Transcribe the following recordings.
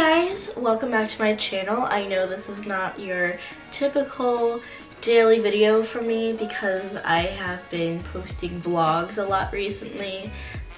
guys, welcome back to my channel. I know this is not your typical daily video for me because I have been posting vlogs a lot recently,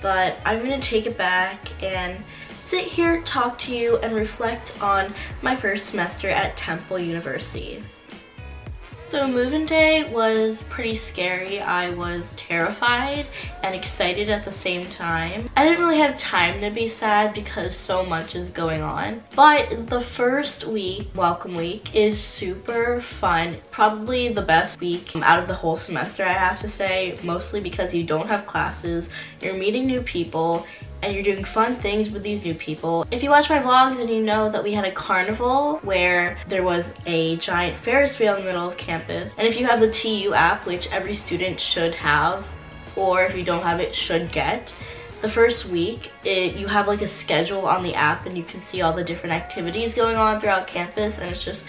but I'm gonna take it back and sit here, talk to you, and reflect on my first semester at Temple University. So move-in day was pretty scary. I was terrified and excited at the same time. I didn't really have time to be sad because so much is going on. But the first week, welcome week, is super fun. Probably the best week out of the whole semester, I have to say, mostly because you don't have classes, you're meeting new people, and you're doing fun things with these new people. If you watch my vlogs, and you know that we had a carnival where there was a giant Ferris wheel in the middle of campus. And if you have the TU app, which every student should have, or if you don't have it, should get, the first week, you have like a schedule on the app and you can see all the different activities going on throughout campus, and it's just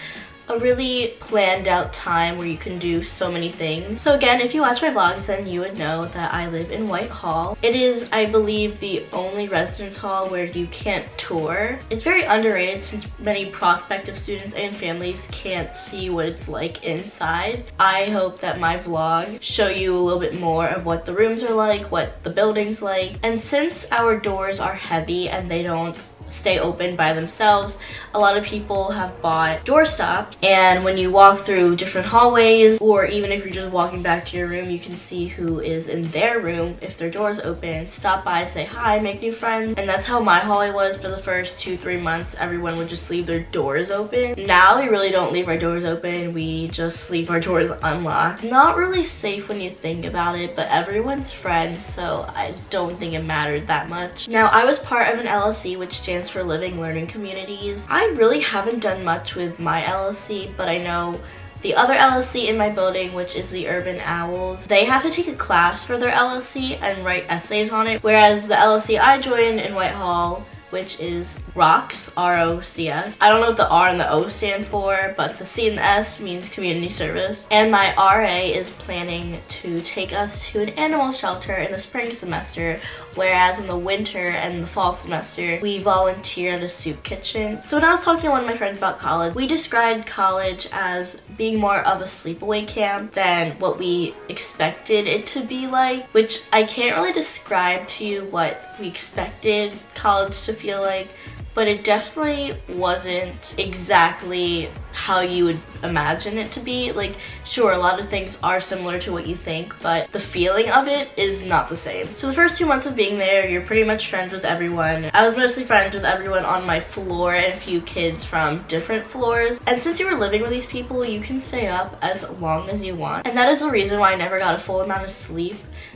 a really planned out time where you can do so many things. So again, if you watch my vlogs, then you would know that I live in Whitehall. It is, I believe, the only residence hall where you can't tour. It's very underrated since many prospective students and families can't see what it's like inside. I hope that my vlog show you a little bit more of what the rooms are like, what the building's like. And since our doors are heavy and they don't stay open by themselves, a lot of people have bought doorstops, and when you walk through different hallways, or even if you're just walking back to your room, you can see who is in their room if their door's open. Stop by, say hi, make new friends. And that's how my hallway was for the first 2-3 months. Everyone would just leave their doors open. Now we really don't leave our doors open, we just leave our doors unlocked. Not really safe when you think about it, but everyone's friends, so I don't think it mattered that much. Now, I was part of an LLC, which stands for Living Learning Communities. I really haven't done much with my LLC, but I know the other LLC in my building, which is the Urban Owls, they have to take a class for their LLC and write essays on it, whereas the LLC I joined in Whitehall, which is ROCS, R-O-C-S. I don't know what the R and the O stand for, but the C and the S means community service. And my RA is planning to take us to an animal shelter in the spring semester, whereas in the winter and the fall semester, we volunteer at a soup kitchen. So when I was talking to one of my friends about college, we described college as being more of a sleepaway camp than what we expected it to be like, which I can't really describe to you what we expected college to feel like, but it definitely wasn't exactly how you would imagine it to be. Like, sure, a lot of things are similar to what you think, but the feeling of it is not the same. So the first 2 months of being there, you're pretty much friends with everyone. I was mostly friends with everyone on my floor and a few kids from different floors. And since you were living with these people, you can stay up as long as you want. And that is the reason why I never got a full amount of sleep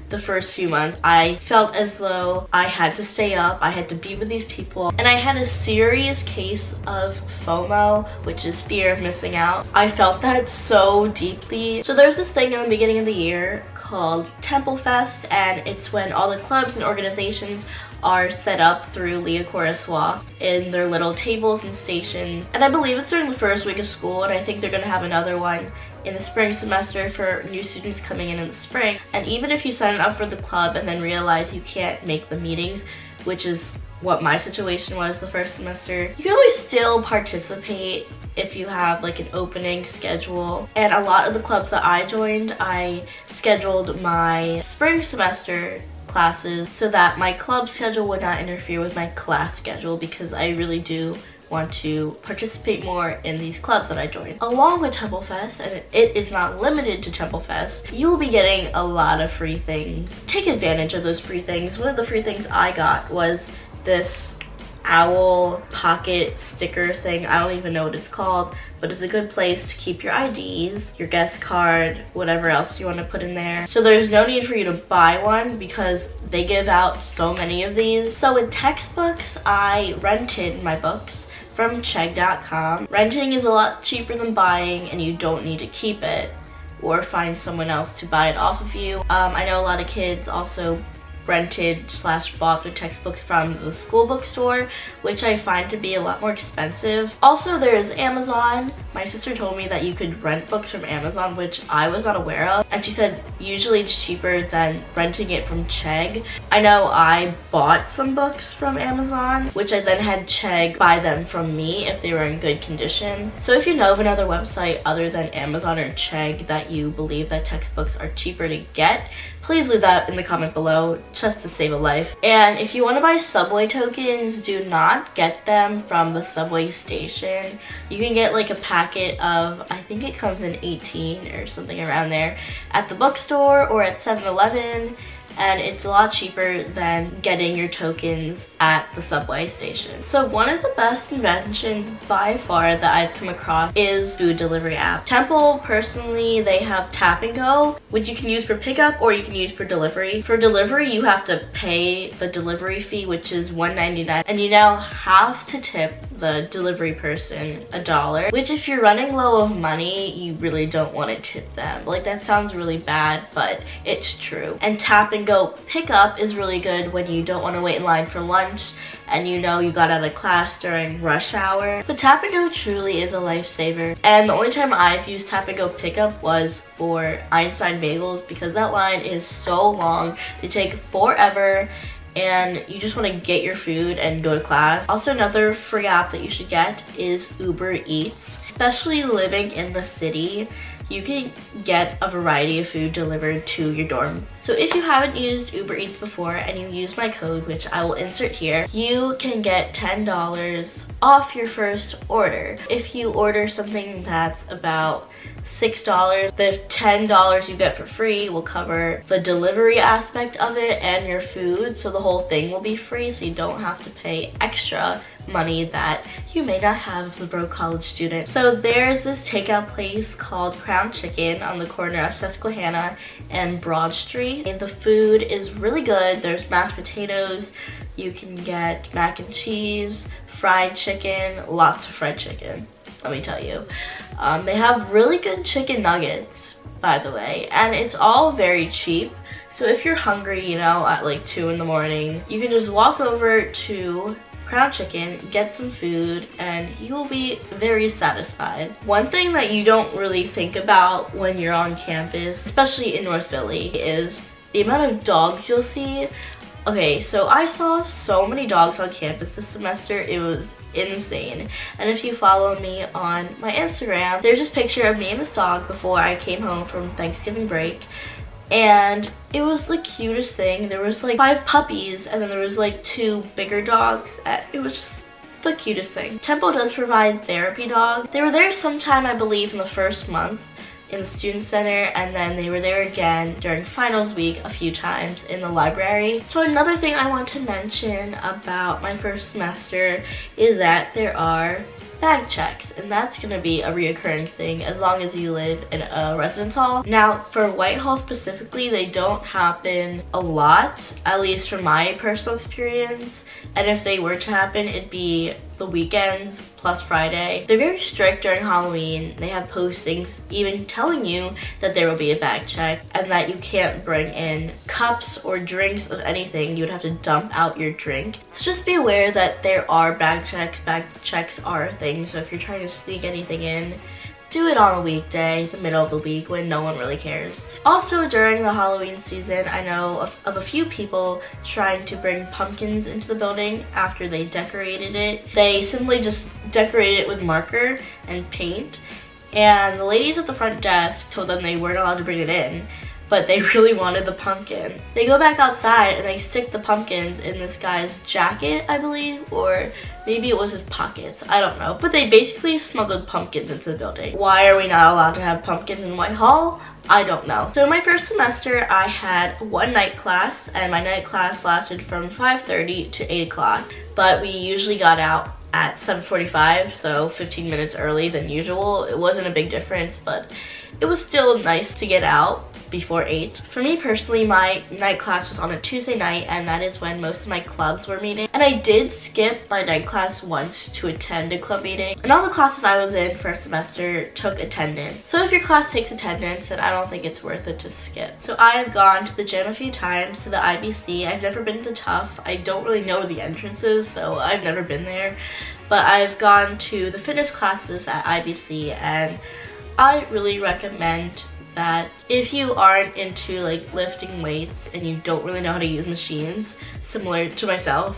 the first few months. I felt as though I had to stay up, I had to be with these people, and I had a serious case of FOMO, which is fear of missing out. I felt that so deeply. So there's this thing in the beginning of the year called Temple Fest, and it's when all the clubs and organizations are set up through Leah Walk in their little tables and stations. And I believe it's during the first week of school, and I think they're gonna have another one in the spring semester for new students coming in the spring. And even if you sign up for the club and then realize you can't make the meetings, which is what my situation was the first semester, you can always still participate if you have like an opening schedule. And a lot of the clubs that I joined, I scheduled my spring semester classes so that my club schedule would not interfere with my class schedule, because I really do want to participate more in these clubs that I joined. Along with Temple Fest, and it is not limited to Temple Fest, you will be getting a lot of free things. Take advantage of those free things. One of the free things I got was this owl pocket sticker thing. I don't even know what it's called, but it's a good place to keep your IDs, your guest card, whatever else you want to put in there. So there's no need for you to buy one because they give out so many of these. So with textbooks, I rented my books from Chegg.com. Renting is a lot cheaper than buying, and you don't need to keep it or find someone else to buy it off of you. I know a lot of kids also rented / bought their textbooks from the school bookstore, which I find to be a lot more expensive. Also, there's Amazon. My sister told me that you could rent books from Amazon, which I was not aware of, and she said usually it's cheaper than renting it from Chegg. I know I bought some books from Amazon, which I then had Chegg buy them from me if they were in good condition. So if you know of another website other than Amazon or Chegg that you believe that textbooks are cheaper to get, please leave that in the comment below, just to save a life. And if you want to buy subway tokens, do not get them from the subway station. You can get like a packet of, I think it comes in 18 or something around there, at the bookstore or at 7-Eleven. And it's a lot cheaper than getting your tokens at the subway station. So one of the best inventions by far that I've come across is food delivery app. Temple, personally, they have Tap and Go, which you can use for pickup or you can use for delivery. For delivery, you have to pay the delivery fee, which is $1.99, and you now have to tip the delivery person $1, which if you're running low of money, you really don't want to tip them. Like, that sounds really bad, but it's true. And Tap and Go pickup is really good when you don't want to wait in line for lunch and you know you got out of class during rush hour. But Tap and Go truly is a lifesaver. And the only time I've used Tap and Go pickup was for Einstein bagels, because that line is so long. They take forever, and you just want to get your food and go to class. Also, another free app that you should get is Uber Eats. Especially living in the city, you can get a variety of food delivered to your dorm. So if you haven't used Uber Eats before and you use my code, which I will insert here, you can get $10 off your first order. If you order something that's about $6, the $10 you get for free will cover the delivery aspect of it and your food, so the whole thing will be free, so you don't have to pay extra money that you may not have as a broke college student. So there's this takeout place called Crown Chicken on the corner of Susquehanna and Broad Street, and the food is really good. There's mashed potatoes, you can get mac and cheese, fried chicken, lots of fried chicken, let me tell you. They have really good chicken nuggets, by the way, and it's all very cheap. So if you're hungry, you know, at like 2 in the morning, you can just walk over to Crown Chicken, get some food, and you will be very satisfied. One thing that you don't really think about when you're on campus, especially in North Philly, is the amount of dogs you'll see. Okay, so I saw so many dogs on campus this semester, it was insane. And if you follow me on my Instagram, there's this picture of me and this dog before I came home from Thanksgiving break. And it was the cutest thing. There was like 5 puppies, and then there was like 2 bigger dogs. It was just the cutest thing. Temple does provide therapy dogs. They were there sometime, I believe, in the first month in the student center, and then they were there again during finals week a few times in the library. So another thing I want to mention about my first semester is that there are bag checks, and that's going to be a reoccurring thing as long as you live in a residence hall. Now, for Whitehall specifically, they don't happen a lot, at least from my personal experience, and if they were to happen, it'd be the weekends plus Friday. They're very strict during Halloween. They have postings even telling you that there will be a bag check and that you can't bring in cups or drinks of anything. You would have to dump out your drink. So just be aware that there are bag checks. Bag checks are a thing, so if you're trying to sneak anything in, do it on a weekday, the middle of the week, when no one really cares. Also, during the Halloween season, I know of a few people trying to bring pumpkins into the building after they decorated it. They simply just decorated it with marker and paint, and the ladies at the front desk told them they weren't allowed to bring it in, but they really wanted the pumpkin. They go back outside and they stick the pumpkins in this guy's jacket, I believe, or maybe it was his pockets, I don't know. But they basically smuggled pumpkins into the building. Why are we not allowed to have pumpkins in Whitehall? I don't know. So in my first semester, I had one night class, and my night class lasted from 5:30 to 8 o'clock. But we usually got out at 7:45, so 15 minutes early than usual. It wasn't a big difference, but it was still nice to get out before 8. For me personally, my night class was on a Tuesday night, and that is when most of my clubs were meeting. And I did skip my night class once to attend a club meeting. And all the classes I was in first semester took attendance. So if your class takes attendance, then I don't think it's worth it to skip. So I've gone to the gym a few times, to the IBC. I've never been to Tough. I don't really know the entrances, so I've never been there. But I've gone to the fitness classes at IBC, and I really recommend that if you aren't into like lifting weights and you don't really know how to use machines, similar to myself,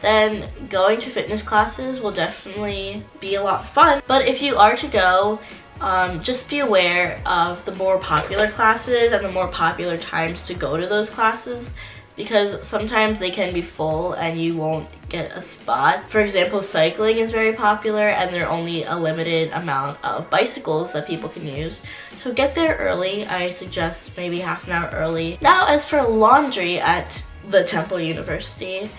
then going to fitness classes will definitely be a lot of fun. But if you are to go, just be aware of the more popular classes and the more popular times to go to those classes, because sometimes they can be full and you won't get a spot. For example, cycling is very popular and there are only a limited amount of bicycles that people can use. So get there early. I suggest maybe half an hour early. Now, as for laundry at the Temple University,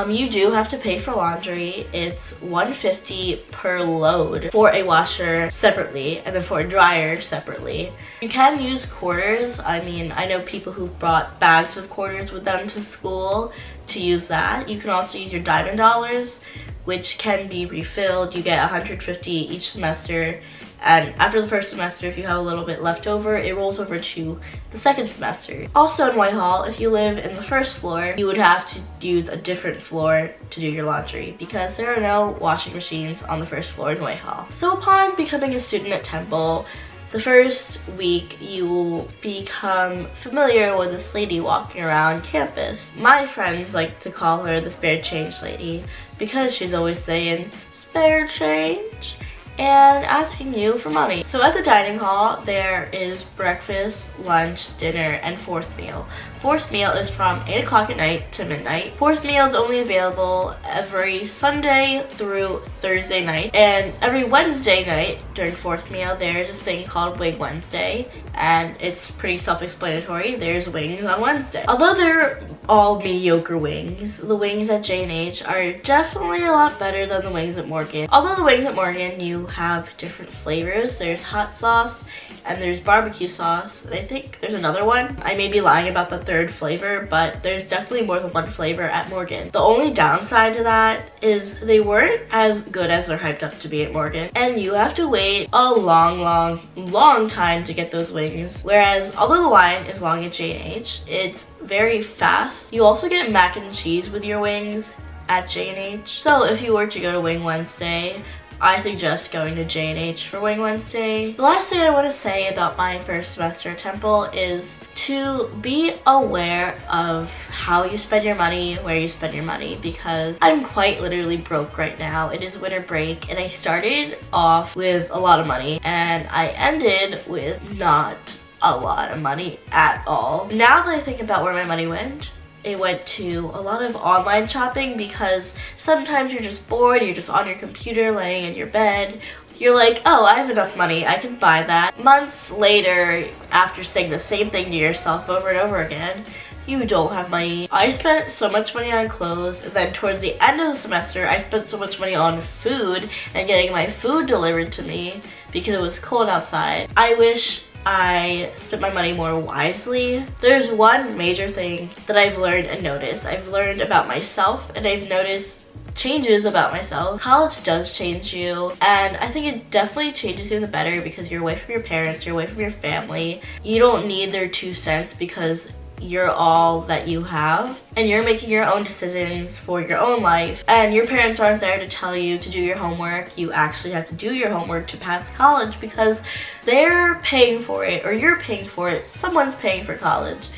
you do have to pay for laundry. It's $150 per load for a washer separately, and then for a dryer separately. You can use quarters. I mean, I know people who brought bags of quarters with them to school to use that. You can also use your diamond dollars, which can be refilled. You get $150 each semester. And after the first semester, if you have a little bit left over, it rolls over to the second semester. Also in Whitehall, if you live in the first floor, you would have to use a different floor to do your laundry because there are no washing machines on the first floor in Whitehall. So upon becoming a student at Temple, the first week you will become familiar with this lady walking around campus. My friends like to call her the spare change lady because she's always saying, "Spare change?" and asking you for money. So at the dining hall, there is breakfast, lunch, dinner, and fourth meal. Fourth meal is from 8 o'clock at night to midnight. Fourth meal is only available every Sunday through Thursday night. And every Wednesday night during fourth meal, there's this thing called Wing Wednesday. And it's pretty self-explanatory. There's wings on Wednesday. Although they're all mediocre wings, the wings at J&H are definitely a lot better than the wings at Morgan. Although the wings at Morgan, you have different flavors. There's hot sauce and there's barbecue sauce. And I think there's another one. I may be lying about the third flavor, but there's definitely more than one flavor at Morgan. The only downside to that is they weren't as good as they're hyped up to be at Morgan. And you have to wait a long time to get those wings. Whereas, although the line is long at J&H, it's very fast. You also get mac and cheese with your wings at J&H. So if you were to go to Wing Wednesday, I suggest going to J&H for Wing Wednesday. The last thing I want to say about my first semester at Temple is to be aware of how you spend your money, where you spend your money, because I'm quite literally broke right now. It is winter break and I started off with a lot of money and I ended with not a lot of money at all. Now that I think about where my money went, it went to a lot of online shopping because sometimes you're just bored, you're just on your computer laying in your bed. You're like, oh, I have enough money, I can buy that. Months later, after saying the same thing to yourself over and over again, you don't have money. I spent so much money on clothes, and then towards the end of the semester, I spent so much money on food and getting my food delivered to me because it was cold outside. I wish I spent my money more wisely. There's one major thing that I've learned and noticed. I've learned about myself and I've noticed changes about myself. College does change you, and I think it definitely changes you in the better because you're away from your parents, you're away from your family. You don't need their 2 cents because you're all that you have and you're making your own decisions for your own life, and your parents aren't there to tell you to do your homework. You actually have to do your homework to pass college because they're paying for it or you're paying for it. Someone's paying for college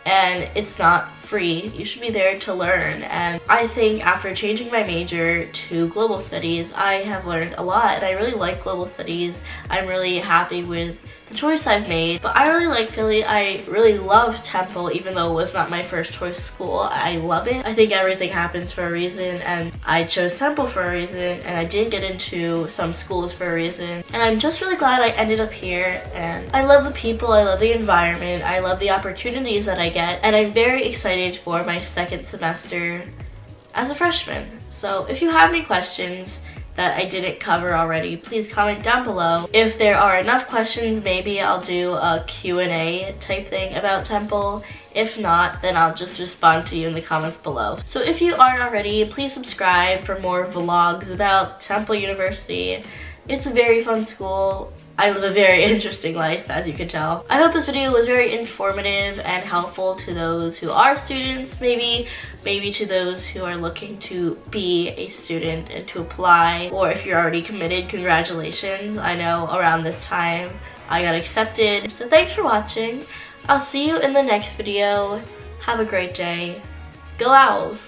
and it's not free. You should be there to learn. And I think after changing my major to global studies, I have learned a lot and I really like global studies. I'm really happy with the choice I've made, but I really like Philly. I really love Temple, even though it was not my first choice school. I love it. I think everything happens for a reason, and I chose Temple for a reason, and I didn't get into some schools for a reason. And I'm just really glad I ended up here, and I love the people, I love the environment, I love the opportunities that I get, and I'm very excited for my second semester as a freshman. So if you have any questions, that I didn't cover already, please comment down below. If there are enough questions, maybe I'll do a Q&A type thing about Temple. If not, then I'll just respond to you in the comments below. So if you aren't already, please subscribe for more vlogs about Temple University. It's a very fun school. I live a very interesting life, as you can tell. I hope this video was very informative and helpful to those who are students, maybe to those who are looking to be a student and to apply, or if you're already committed, congratulations. I know around this time I got accepted. So thanks for watching. I'll see you in the next video. Have a great day. Go Owls!